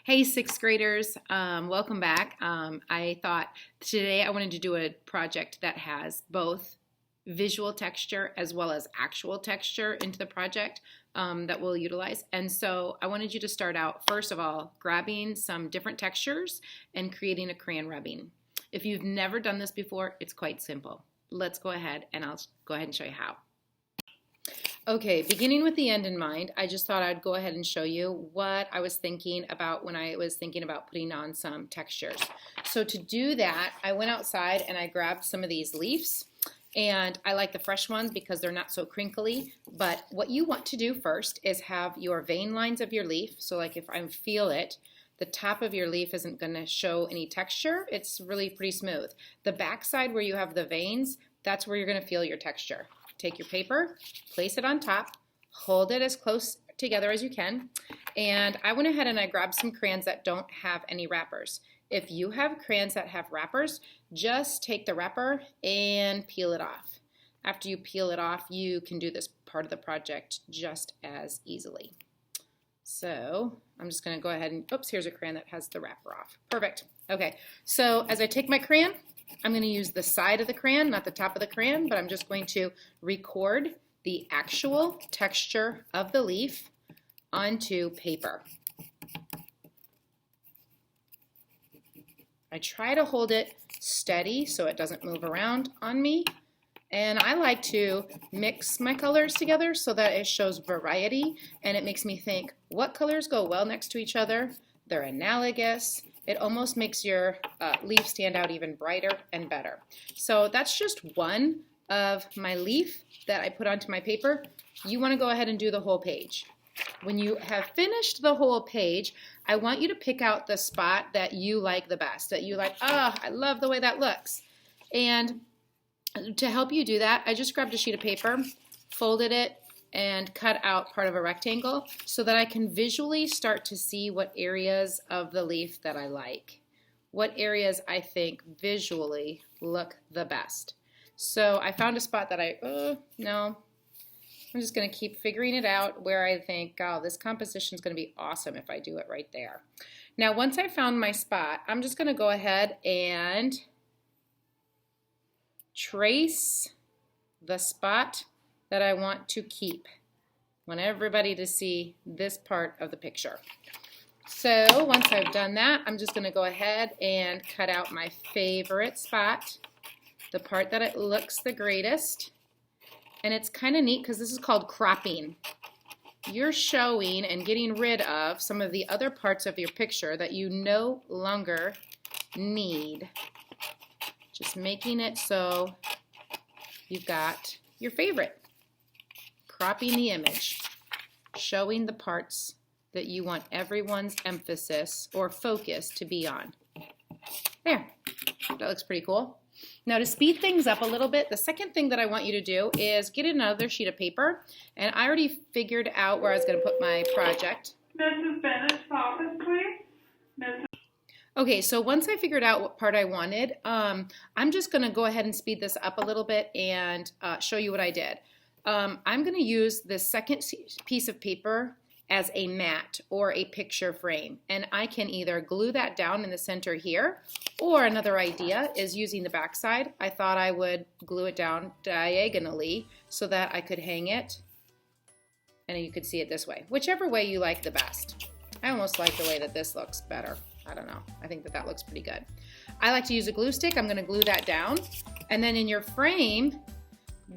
Hey, sixth graders, welcome back. I thought today I wanted to do a project that has both visual texture as well as actual texture into the project that we'll utilize. And so I wanted you to start out, first of all, grabbing some different textures and creating a crayon rubbing. If you've never done this before, it's quite simple. Let's go ahead and I'll go ahead and show you how. Okay, beginning with the end in mind, I just thought I'd go ahead and show you what I was thinking about when I was thinking about putting on some textures. So to do that, I went outside and I grabbed some of these leaves, and I like the fresh ones because they're not so crinkly. But what you want to do first is have your vein lines of your leaf. So like if I feel it, the top of your leaf isn't going to show any texture. It's really pretty smooth. The back side where you have the veins, that's where you're going to feel your texture. Take your paper, place it on top, hold it as close together as you can, and I went ahead and I grabbed some crayons that don't have any wrappers. If you have crayons that have wrappers, just take the wrapper and peel it off. After you peel it off, you can do this part of the project just as easily. So I'm just going to go ahead and, oops, here's a crayon that has the wrapper off. Perfect. Okay, so as I take my crayon, I'm going to use the side of the crayon, not the top of the crayon, but I'm just going to record the actual texture of the leaf onto paper. I try to hold it steady so it doesn't move around on me. And I like to mix my colors together so that it shows variety, and it makes me think, what colors go well next to each other? They're analogous. It almost makes your leaf stand out even brighter and better. So that's just one of my leaf that I put onto my paper. You want to go ahead and do the whole page. When you have finished the whole page, I want you to pick out the spot that you like the best, that you like, I love the way that looks. And to help you do that, I just grabbed a sheet of paper, folded it, and cut out part of a rectangle so that I can visually start to see what areas of the leaf that I like, what areas I think visually look the best. So I found a spot that I'm just going to keep figuring it out where I think, oh, this composition is going to be awesome if I do it right there. Now, once I found my spot, I'm just going to go ahead and trace the spot that I want to keep. I want everybody to see this part of the picture. So once I've done that, I'm just going to go ahead and cut out my favorite spot, the part that it looks the greatest. And it's kind of neat because this is called cropping. You're showing and getting rid of some of the other parts of your picture that you no longer need. Just making it so you've got your favorite. Cropping the image, showing the parts that you want everyone's emphasis or focus to be on. There, that looks pretty cool. Now to speed things up a little bit, the second thing that I want you to do is get another sheet of paper, and I already figured out where I was going to put my project. Mrs. Bennett's office, please. Okay, so once I figured out what part I wanted, I'm just going to go ahead and speed this up a little bit and show you what I did. I'm going to use this second piece of paper as a mat or a picture frame, and I can either glue that down in the center here, or another idea is using the back side. I thought I would glue it down diagonally so that I could hang it and you could see it this way, whichever way you like the best. I almost like the way that this looks better. I don't know. I think that looks pretty good. I like to use a glue stick. I'm going to glue that down, and then in your frame,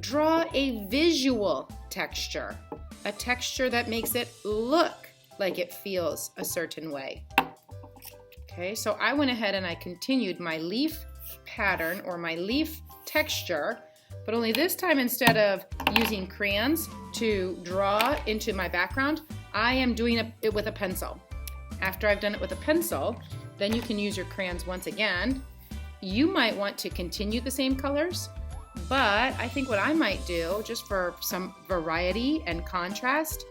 draw a visual texture, a texture that makes it look like it feels a certain way. Okay, so I went ahead and I continued my leaf pattern or my leaf texture, but only this time instead of using crayons to draw into my background, I am doing it with a pencil. After I've done it with a pencil, then you can use your crayons once again. You might want to continue the same colors, but I think what I might do, just for some variety and contrast,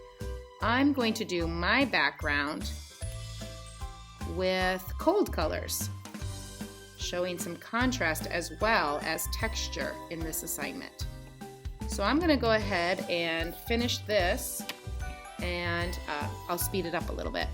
I'm going to do my background with cold colors, showing some contrast as well as texture in this assignment. So I'm going to go ahead and finish this, and I'll speed it up a little bit.